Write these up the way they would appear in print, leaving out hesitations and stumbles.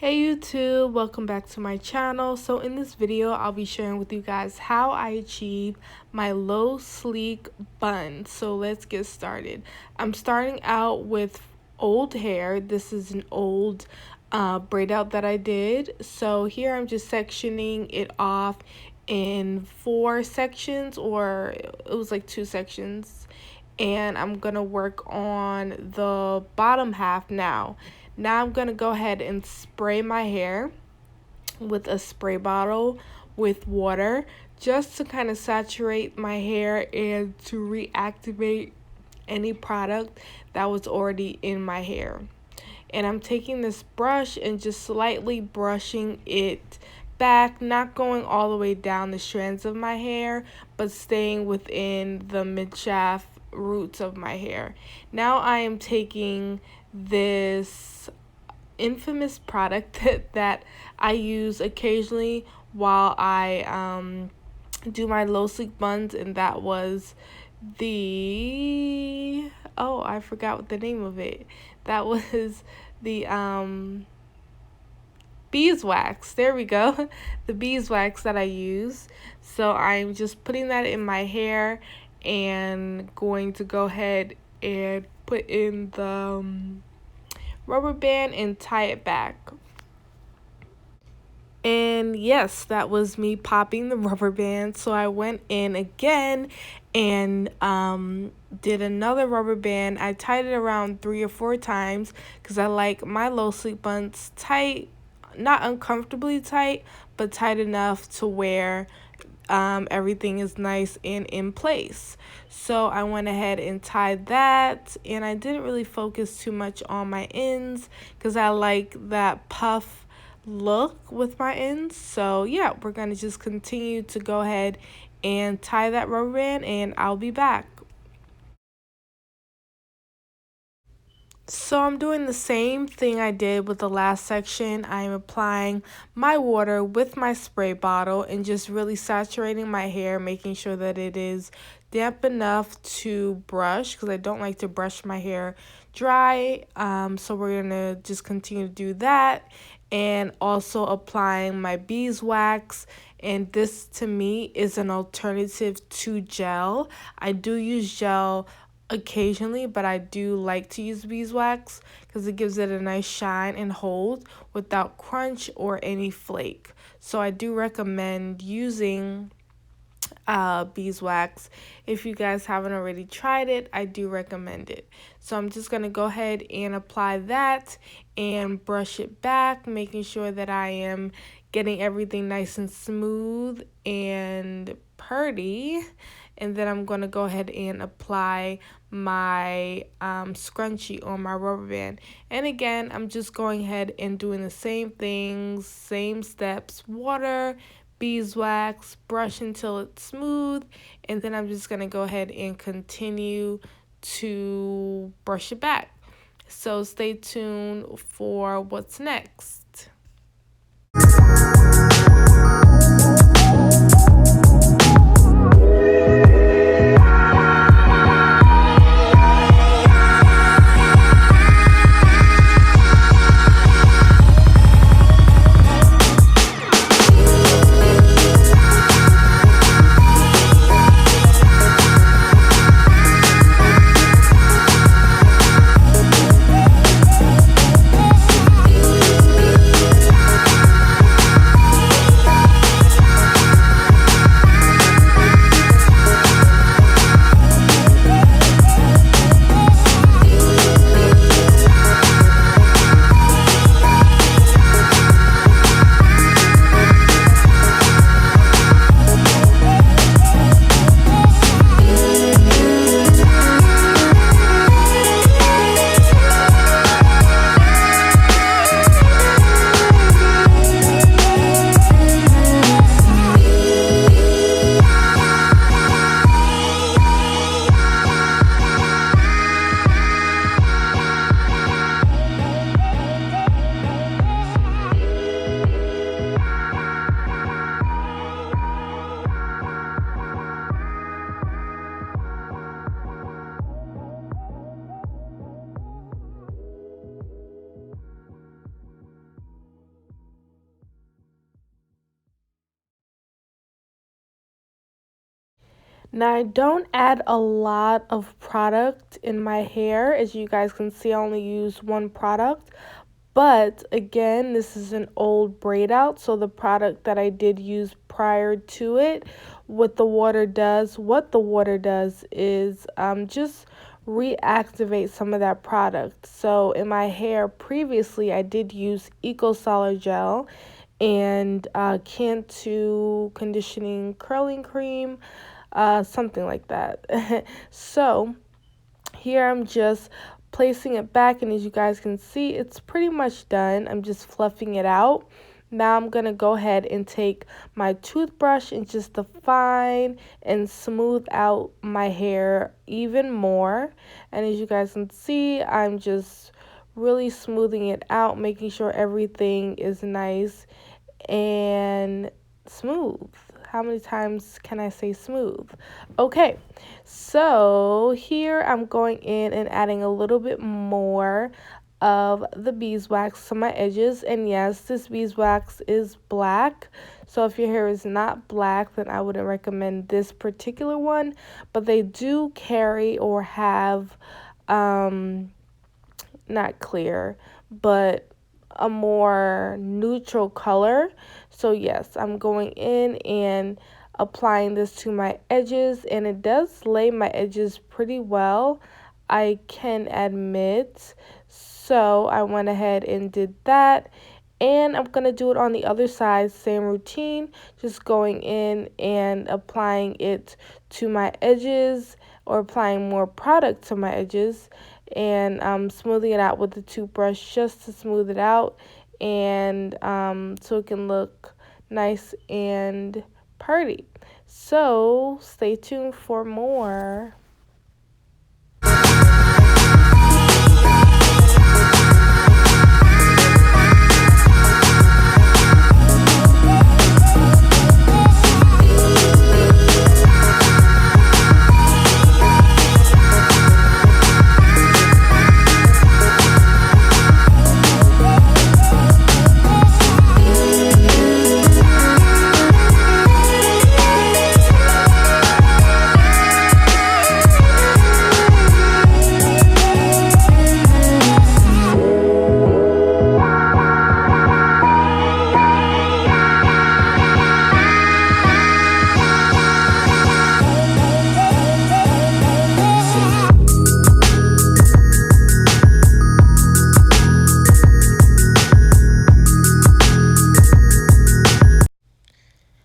Hey YouTube, welcome back to my channel. So in this video, I'll be sharing with you guys how I achieve my low sleek bun. So let's get started. I'm starting out with old hair. This is an old braid out that I did. So here I'm just sectioning it off in 4 sections, or it was like 2 sections. And I'm gonna work on the bottom half now. Now I'm gonna go ahead and spray my hair with a spray bottle with water just to kind of saturate my hair and to reactivate any product that was already in my hair. And I'm taking this brush and just slightly brushing it back, not going all the way down the strands of my hair, but staying within the mid-shaft roots of my hair. Now I am taking this infamous product that I use occasionally while I do my low sleek buns, and that was the I forgot what the name of it. That was the beeswax. There we go. The beeswax that I use. So I'm just putting that in my hair and going to go ahead and put in the rubber band and tie it back. And yes, that was me popping the rubber band. So I went in again and did another rubber band. I tied it around 3 or 4 times because I like my low sleek buns tight, not uncomfortably tight, but tight enough to where everything is nice and in place. So I went ahead and tied that, and I didn't really focus too much on my ends because I like that puff look with my ends. So yeah, we're gonna just continue to go ahead and tie that rubber band, and I'll be back. So I'm doing the same thing I did with the last section. I'm applying my water with my spray bottle and just really saturating my hair, making sure that it is damp enough to brush because I don't like to brush my hair dry. So we're gonna just continue to do that, and also applying my beeswax. And this to me is an alternative to gel. I do use gel occasionally, but I do like to use beeswax because it gives it a nice shine and hold without crunch or any flake. So I do recommend using beeswax. If you guys haven't already tried it, I do recommend it. So I'm just going to go ahead and apply that and brush it back, making sure that I am getting everything nice and smooth and pretty. And then I'm going to go ahead and apply my scrunchie on my rubber band. And again, I'm just going ahead and doing the same things, same steps: water, beeswax, brush until it's smooth, and then I'm just going to go ahead and continue to brush it back. So stay tuned for what's next. Now, I don't add a lot of product in my hair. As you guys can see, I only use one product. But again, this is an old braid out, so the product that I did use prior to it, what the water does is just reactivate some of that product. So in my hair previously, I did use Eco Solid Gel and Cantu conditioning curling cream, something like that. So here I'm just placing it back, and as you guys can see, it's pretty much done. I'm just fluffing it out. Now I'm going to go ahead and take my toothbrush and just define and smooth out my hair even more. And as you guys can see, I'm just really smoothing it out, making sure everything is nice and smooth. How many times can I say smooth? Okay, so here I'm going in and adding a little bit more of the beeswax to my edges. And yes, this beeswax is black. So if your hair is not black, then I wouldn't recommend this particular one. But they do carry or have, not clear, but a more neutral color. So yes, I'm going in and applying this to my edges, and it does lay my edges pretty well, I can admit. So I went ahead and did that, and I'm going to do it on the other side, same routine, just going in and applying it to my edges, or applying more product to my edges, and smoothing it out with the toothbrush just to smooth it out, and so it can look nice and pretty. So stay tuned for more.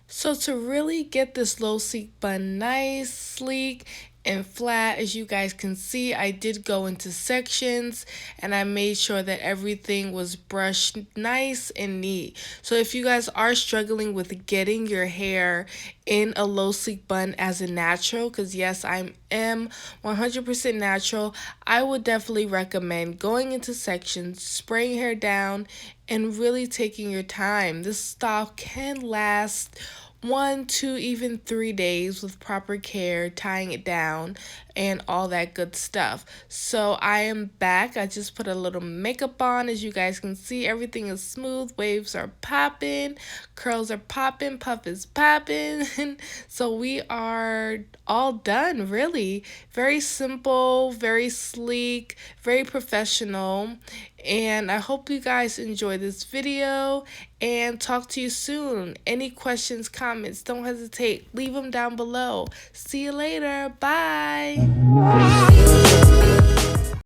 So to really get this low sleek bun nice, sleek, and flat, as you guys can see, I did go into sections and I made sure that everything was brushed nice and neat. So if you guys are struggling with getting your hair in a low sleek bun as a natural, because yes, I am 100% natural, I would definitely recommend going into sections, spraying hair down, and really taking your time. This style can last 1, 2, even 3 days with proper care, tying it down, and all that good stuff. So I am back. I just put a little makeup on. As you guys can see, everything is smooth. Waves are popping. Curls are popping. Puff is popping. So we are all done, really. Very simple, very sleek, very professional. And I hope you guys enjoy this video, and talk to you soon. Any questions, comments, don't hesitate. Leave them down below. See you later. Bye.